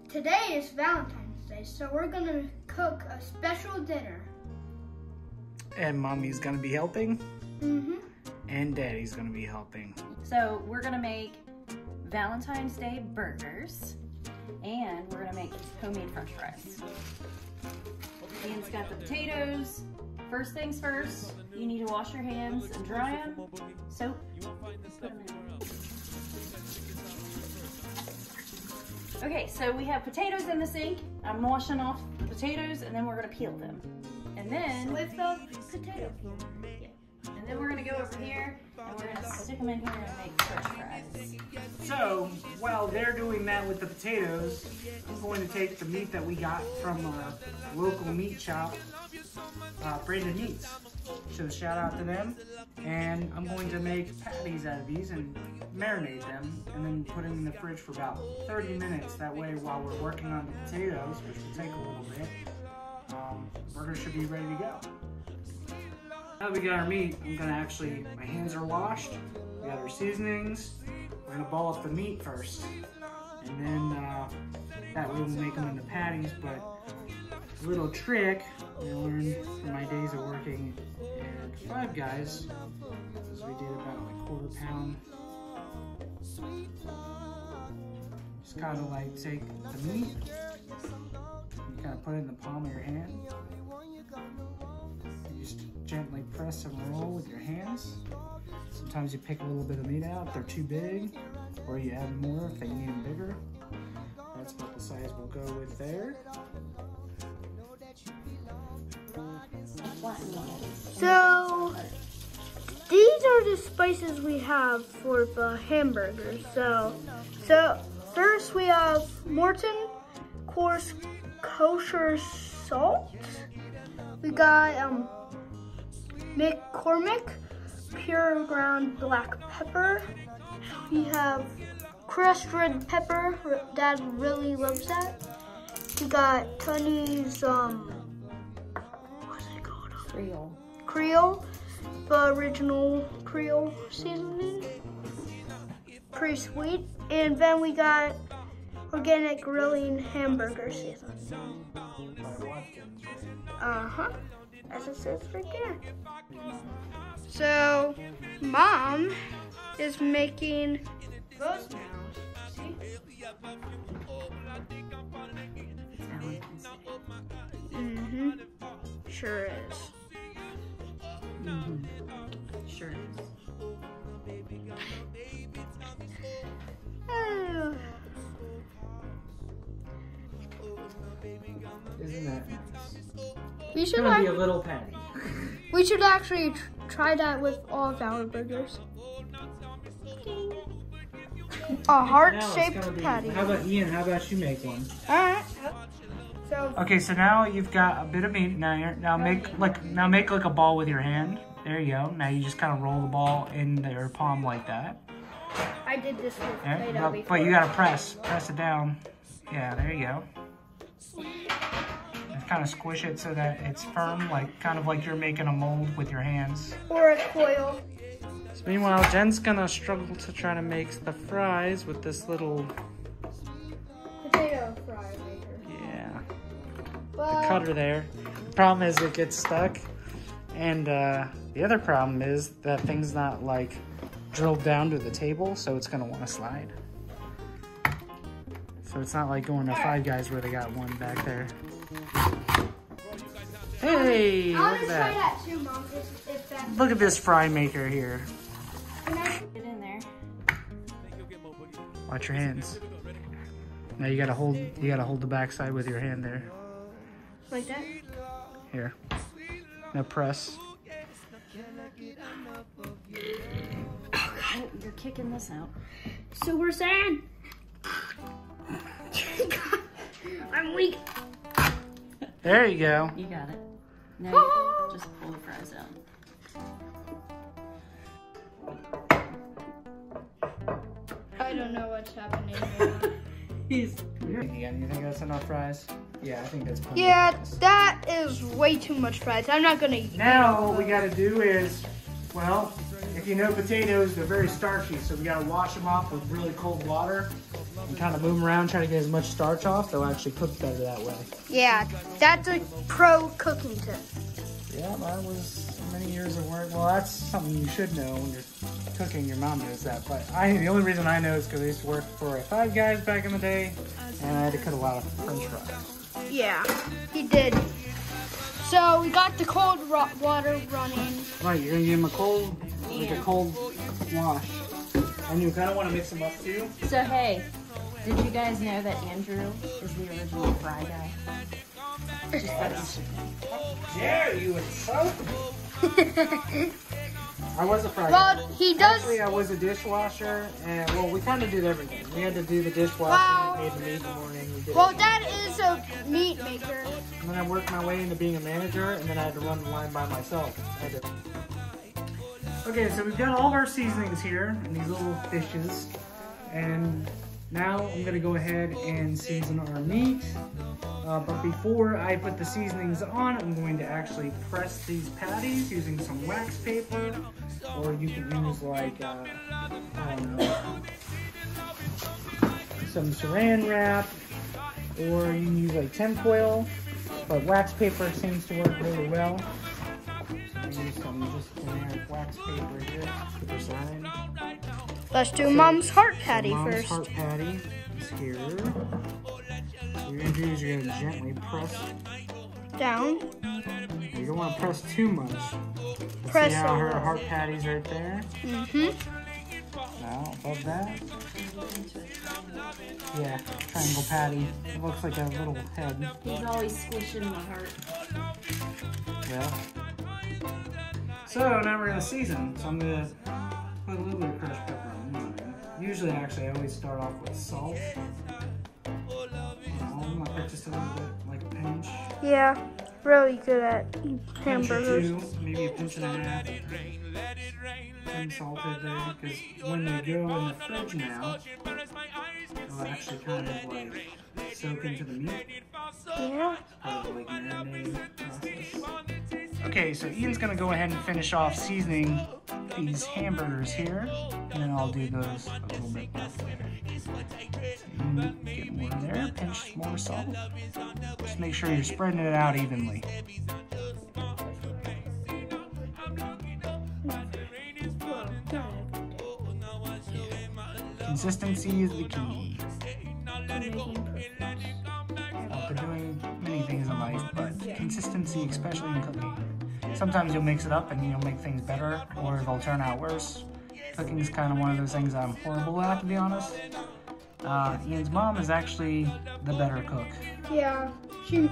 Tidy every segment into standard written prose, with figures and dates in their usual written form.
Today is Valentine's Day, so we're gonna cook a special dinner. And Mommy's gonna be helping. Mm-hmm. And Daddy's gonna be helping. So we're gonna make Valentine's Day burgers, and we're gonna make homemade French fries. Ian's got the potatoes. First things first, you need to wash your hands and dry them. Soap. Put them in. Okay, so we have potatoes in the sink. I'm washing off the potatoes, and then we're gonna peel them. And then With the potato. yeah. And then we're gonna go over here, and we're gonna stick them in here and make French fries. So, while they're doing that with the potatoes, I'm going to take the meat that we got from our local meat shop, Brandon Meats. So shout out to them. And I'm going to make patties out of these and marinate them, and then put them in the fridge for about 30 minutes. That way, while we're working on the potatoes, which will take a little bit, burgers should be ready to go. Now that we got our meat, my hands are washed, we got our seasonings, we're gonna ball up the meat first. And then that way we'll make them into patties, but a little trick I learned from my days of working at Five Guys is we did about like quarter pound. Just kind of like take the meat, you kind of put it in the palm of your hand. You just gently press and roll with your hands. Sometimes you pick a little bit of meat out if they're too big, or you add more if they need them bigger. That's about the size we'll go with there. So these are the spices we have for the hamburgers. So first we have Morton coarse kosher salt. We got McCormick pure ground black pepper. We have crushed red pepper. Dad really loves that. We got Tony's what's it called? Creole, the original Creole seasoning. Pretty sweet. And then we got organic grilling hamburger seasoning. As it says right there. So, Mom is making those now. See? Valentine's Day. Mm-hmm. Sure is. Mm-hmm. Sure is. Oh. Isn't that nice? We should Gonna be a little patty. We should actually try that with all of our burgers. A heart-shaped patty. How about Ian? How about you make one? All right. So Okay, so now you've got a bit of meat. Now make like a ball with your hand. There you go. Now you just kind of roll the ball in your palm like that. I did this with Yeah, Play-Doh before. but you gotta press it down. Yeah, there you go. Just kind of squish it so that it's firm, kind of like you're making a mold with your hands. Or a coil. So meanwhile, Jen's gonna struggle to try to make the fries with this little Potato fry maker. the cutter there. The problem is it gets stuck, and the other problem is that thing's not like drilled down to the table, so it's gonna want to slide. So it's not like going to Five Guys where they got one back there. Hey, look at that. Try that too, Mom, if that's Look at this fry maker here. Get in there. Watch your hands. Now you gotta hold the backside with your hand there. like that. Here. Now press. Oh, you're kicking this out. So we're saying I'm weak. There you go. You got it. Now you just pull the fries out. I don't know what's happening right You think that's enough fries? Yeah, I think that's plenty. Yeah, that is way too much fries. I'm not gonna eat Now what we gotta do is, well, if you know potatoes, they're very starchy, so we gotta wash them off with really cold water and kind of move them around, try to get as much starch off. They'll actually cook better that way. Yeah, that's a pro cooking tip. Yeah, that was many years of work. Well, that's something you should know when you're cooking. Your mom knows that, but the only reason I know is because I used to work for Five Guys back in the day, and I had to cut a lot of French fries. Yeah, he did. So we got the cold water running. Right, you're gonna give them a cold wash. And you kind of want to mix them up too. So hey, did you guys know that Andrew is the original fry guy? Just How dare you insult me? I was a fry guy. Well, he does. Actually, I was a dishwasher, and well, we kind of did everything. We had to do the dishwashing, Wow. made the meat in the morning. We did Well, Dad is a meat maker. And then I worked my way into being a manager, and then I had to run the line by myself. Okay, so we've got all of our seasonings here in these little dishes, and now I'm gonna go ahead and season our meat. But before I put the seasonings on, I'm going to actually press these patties using some wax paper, or you can use like, I don't know, some saran wrap, or you can use like tinfoil, but wax paper seems to work really well. So use some just generic wax paper here for the side. Let's do Mom's heart patty Mom's first. heart patty is here. What you're gonna do is you're gonna gently press Down. You don't want to press too much. Press See how a her little. heart patty's right there? Now, above that. Yeah, triangle patty. It looks like a little head. He's always squishing my heart. Yeah. So now we're gonna season. So I'm gonna put a little bit of crushed pepper on mine. Usually, actually, I always start off with salt. I'm gonna put just a little bit, like a pinch. Yeah, really good at Pinch or hamburgers. two, maybe a pinch and a half. Some salted there, because when they go in the fridge now, they'll actually kind of like soak into the meat. Yeah. Part of the like marinating process. Okay, so Ian's gonna go ahead and finish off seasoning these hamburgers here, and then I'll do those a little bit later. Get more there, pinch more salt. Just make sure you're spreading it out evenly. Consistency is the key. For doing many things in life, but consistency, especially in cooking. Sometimes you'll mix it up and you'll make things better, or it'll turn out worse. Cooking is kind of one of those things I'm horrible at, to be honest. Ian's mom is actually the better cook. Yeah. She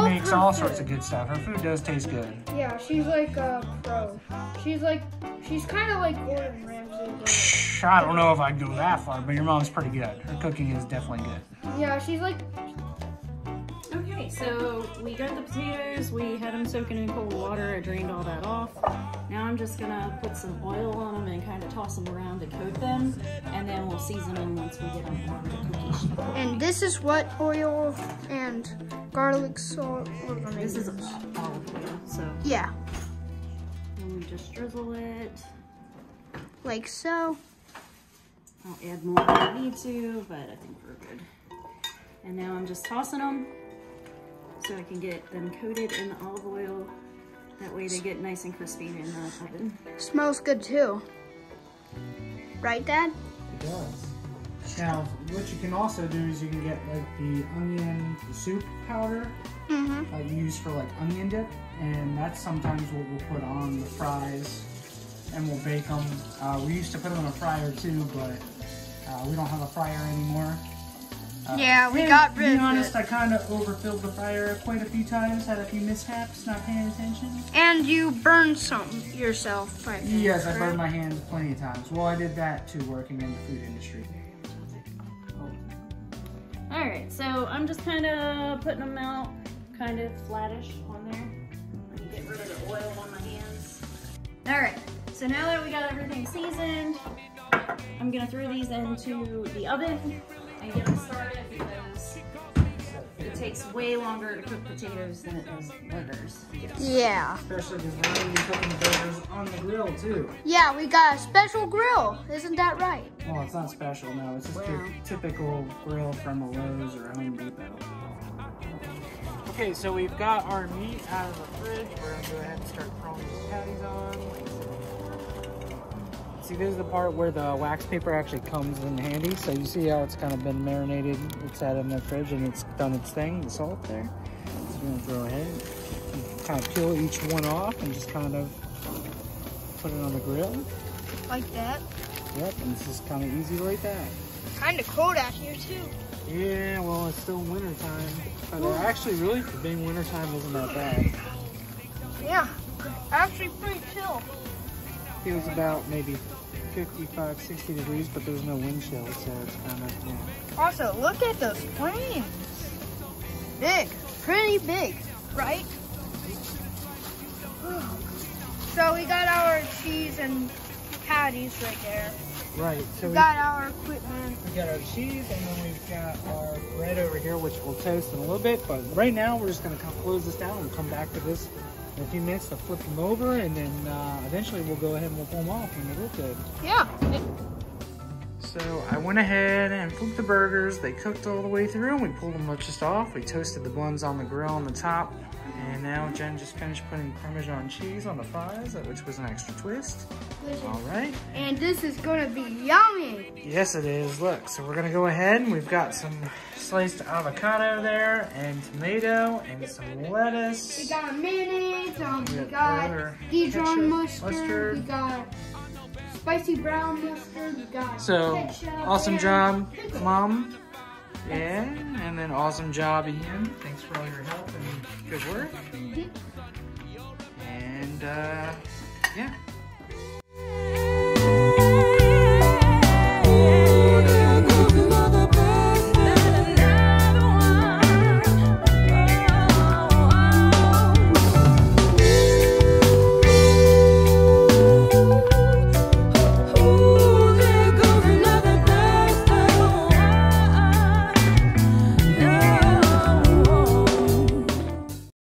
makes all sorts of good stuff. Her food does taste good. Yeah, she's like a pro. She's kind of like Gordon Ramsay. Psh, I don't know if I'd go that far, but your mom's pretty good. Her cooking is definitely good. Yeah, she's like. Okay, so we got the potatoes, we had them soaking in cold water, I drained all that off. Now I'm just gonna put some oil on them and kind of toss them around to coat them, and then we'll season them once we get them on the cookies. And this is what oil and garlic salt we're gonna This use. is olive oil, so Yeah, and we just drizzle it. like so. I'll add more if I need to, but I think we're good. And now I'm just tossing them so I can get them coated in the olive oil. That way they get nice and crispy in the oven. Smells good too. Right, Dad? It does. Now, what you can also do is you can get like the onion soup powder you use for like onion dip, and that's sometimes what we'll put on the fries, and we'll bake them. We used to put them in a fryer too, but we don't have a fryer anymore. Yeah, we got rid To be of honest, it. I kind of overfilled the fryer quite a few times, had a few mishaps, not paying attention. And you burned some yourself, I think. Yes, I burned my hands plenty of times. Well, I did that too, working in the food industry. All right, so I'm just kind of putting them out kind of flattish on there. Let me get rid of the oil on my hands. All right, so now that we got everything seasoned, I'm gonna throw these into the oven and get them started because the takes way longer to cook potatoes than it does burgers. Yeah. Especially because we're going to be cooking the burgers on the grill too. Yeah, we got a special grill. Isn't that right? Well, it's not special, no. It's just your typical grill from a Lowe's or a Home Depot. Okay, so we've got our meat out of the fridge. We're going to go ahead and start throwing these patties on. See, this is the part where the wax paper actually comes in handy. So you see how it's kind of been marinated. It's out in the fridge and it's done its thing, the salt there. So we're going to go ahead and kind of peel each one off and just kind of put it on the grill. Like that. Yep, and this is kind of easy like that. Kind of cold out here too. Yeah, well, it's still winter time. But actually, really, for being winter time, isn't that bad. Yeah, actually pretty chill. Feels about maybe 55, 60 degrees, but there's no wind chill, so it's kind of, yeah. Also, look at those flames. Big, pretty big, right? So we got our cheese and patties right there. Right, so We got our equipment. we got our cheese, and then we've got our bread over here, which we'll toast in a little bit. But right now, we're just going to close this down and come back to this in a few minutes to flip them over, and then eventually we'll go ahead and we'll pull them off when they look good. Yeah. So I went ahead and flipped the burgers. They cooked all the way through, and we pulled them just off. We toasted the buns on the grill on the top. And now Jen just finished putting Parmesan cheese on the fries, which was an extra twist. All right. And this is gonna be yummy. Yes, it is. Look, so we're gonna go ahead and we've got some sliced avocado there, and tomato, and some lettuce. We got mayonnaise, we got got Dijon ketchup, mustard, we got spicy brown mustard, we got So, ketchup, awesome and job, pickles. Mom. Yeah, and then awesome job, Ian. Thanks for all your help and good work. And, yeah.